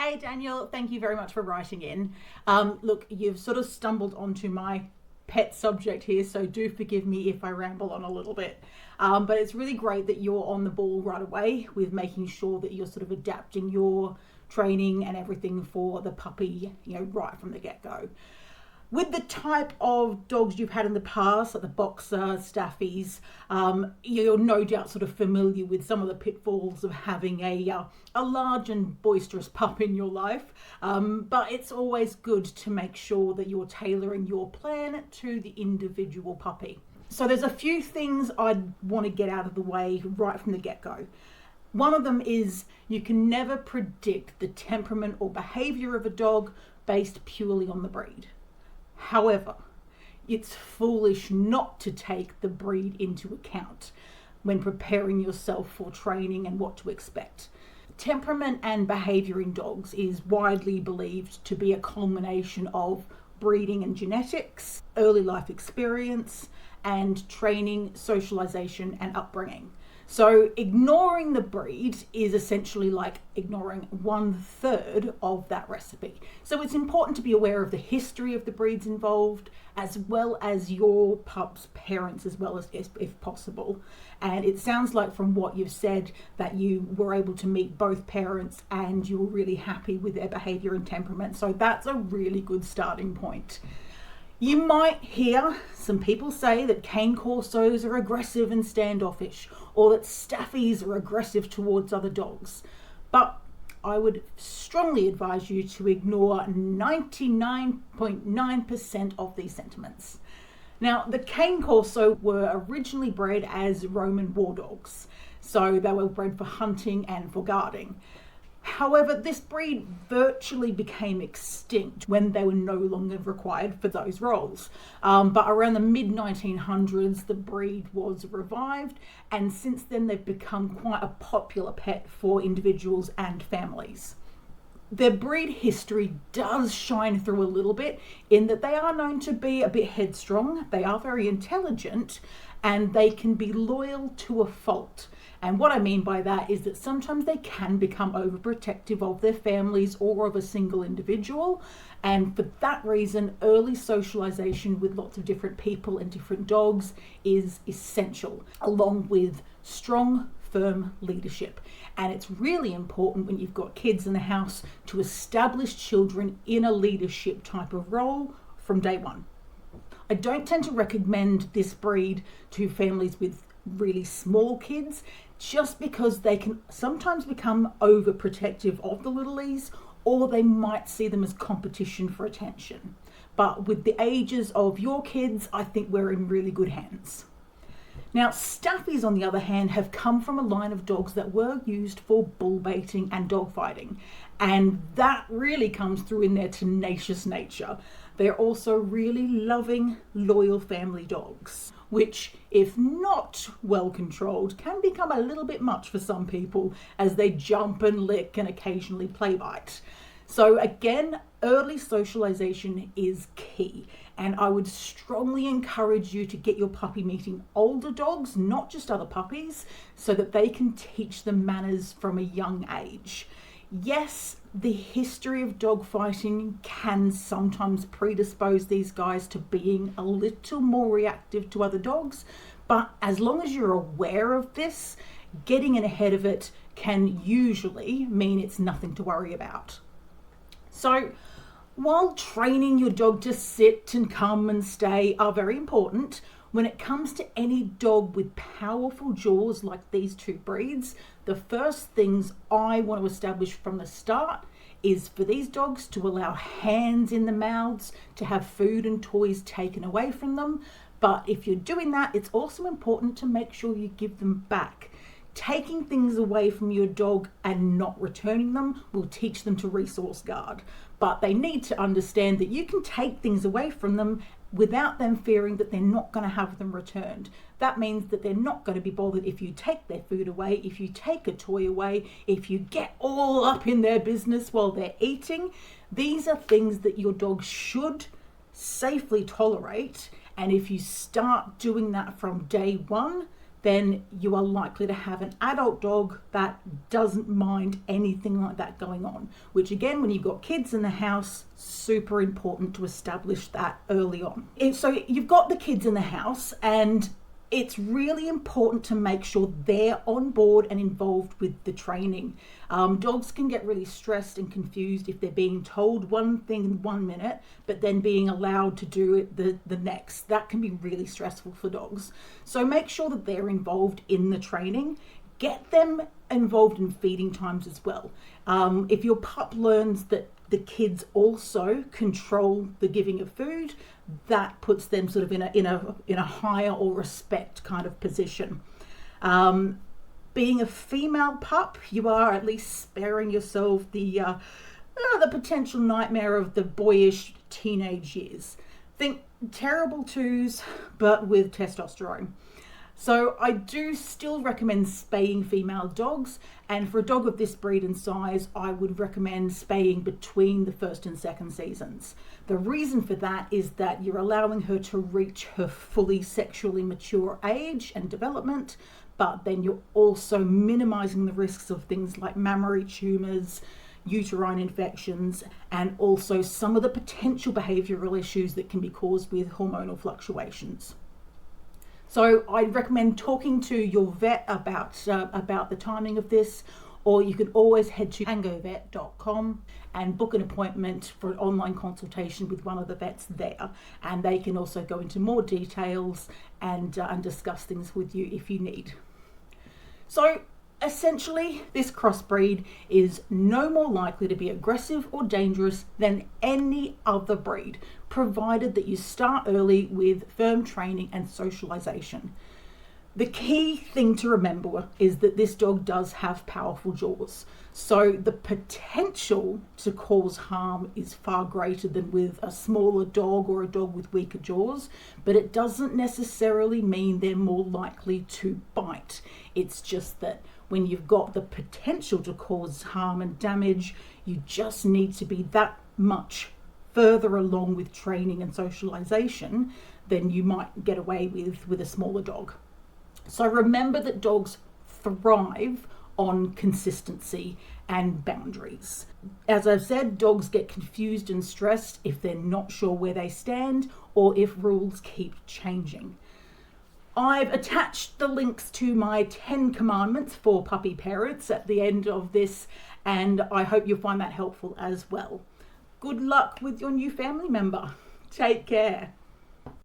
Hey Daniel, thank you very much for writing in. Look, you've sort of stumbled onto my pet subject here, so do forgive me if I ramble on a little bit. But it's really great that you're on the ball right away with making sure that you're sort of adapting your training and everything for the puppy, right from the get-go. With the type of dogs you've had in the past, like the boxer, staffies, you're no doubt sort of familiar with some of the pitfalls of having a large and boisterous pup in your life. But it's always good to make sure that you're tailoring your plan to the individual puppy. So there's a few things I'd want to get out of the way right from the get-go. One of them is you can never predict the temperament or behavior of a dog based purely on the breed. However, it's foolish not to take the breed into account when preparing yourself for training and what to expect. Temperament and behavior in dogs is widely believed to be a culmination of breeding and genetics, early life experience, and training, socialization, and upbringing. So ignoring the breed is essentially like ignoring 1/3 of that recipe. So it's important to be aware of the history of the breeds involved, as well as your pup's parents, as well as if possible. And it sounds like from what you've said that you were able to meet both parents and you were really happy with their behavior and temperament. So that's a really good starting point. You might hear some people say that cane Corsos are aggressive and standoffish, or that Staffies are aggressive towards other dogs. But I would strongly advise you to ignore 99.9% of these sentiments. Now, the cane Corso were originally bred as Roman war dogs, so they were bred for hunting and for guarding. However, this breed virtually became extinct when they were no longer required for those roles. But around the mid-1900s, the breed was revived, and since then they've become quite a popular pet for individuals and families. Their breed history does shine through a little bit in that they are known to be a bit headstrong, they are very intelligent, and they can be loyal to a fault. And what I mean by that is that sometimes they can become overprotective of their families or of a single individual. And for that reason, early socialization with lots of different people and different dogs is essential, along with strong, firm leadership. And it's really important when you've got kids in the house to establish children in a leadership type of role from day one. I don't tend to recommend this breed to families with really small kids, just because they can sometimes become overprotective of the littlies, or they might see them as competition for attention. But with the ages of your kids, I think we're in really good hands. Now, Staffies, on the other hand, have come from a line of dogs that were used for bull baiting and dog fighting, and that really comes through in their tenacious nature. They're also really loving, loyal family dogs, which, if not well controlled, can become a little bit much for some people as they jump and lick and occasionally play bite. So again, early socialization is key, and I would strongly encourage you to get your puppy meeting older dogs, not just other puppies, so that they can teach them manners from a young age. Yes, the history of dog fighting can sometimes predispose these guys to being a little more reactive to other dogs, but as long as you're aware of this, getting in ahead of it can usually mean it's nothing to worry about. So, while training your dog to sit and come and stay are very important, when it comes to any dog with powerful jaws like these two breeds, the first things I want to establish from the start is for these dogs to allow hands in the mouths, to have food and toys taken away from them. But if you're doing that, it's also important to make sure you give them back. Taking things away from your dog and not returning them will teach them to resource guard. But they need to understand that you can take things away from them without them fearing that they're not going to have them returned. That means that they're not going to be bothered if you take their food away, if you take a toy away, if you get all up in their business while they're eating. These are things that your dog should safely tolerate. And if you start doing that from day one, then you are likely to have an adult dog that doesn't mind anything like that going on, which again, when you've got kids in the house, super important to establish that early on. So you've got the kids in the house, and it's really important to make sure they're on board and involved with the training. Dogs can get really stressed and confused if they're being told one thing in 1 minute, but then being allowed to do it the next. That can be really stressful for dogs. So make sure that they're involved in the training. Get them involved in feeding times as well. If your pup learns that the kids also control the giving of food, that puts them sort of in a higher or respect kind of position. Being a female pup, you are at least sparing yourself the potential nightmare of the boyish teenage years. Think terrible twos, but with testosterone. So I do still recommend spaying female dogs, and for a dog of this breed and size, I would recommend spaying between the first and second seasons. The reason for that is that you're allowing her to reach her fully sexually mature age and development, but then you're also minimizing the risks of things like mammary tumors, uterine infections, and also some of the potential behavioral issues that can be caused with hormonal fluctuations. So I recommend talking to your vet about the timing of this, or you can always head to tangovet.com and book an appointment for an online consultation with one of the vets there, and they can also go into more details and discuss things with you if you need. So essentially, this crossbreed is no more likely to be aggressive or dangerous than any other breed, provided that you start early with firm training and socialization. The key thing to remember is that this dog does have powerful jaws, so the potential to cause harm is far greater than with a smaller dog or a dog with weaker jaws, but it doesn't necessarily mean they're more likely to bite. It's just that when you've got the potential to cause harm and damage, you just need to be that much further along with training and socialization than you might get away with a smaller dog. So remember that dogs thrive on consistency and boundaries. As I've said, dogs get confused and stressed if they're not sure where they stand or if rules keep changing. I've attached the links to my 10 commandments for puppy parents at the end of this, and I hope you'll find that helpful as well. Good luck with your new family member. Take care.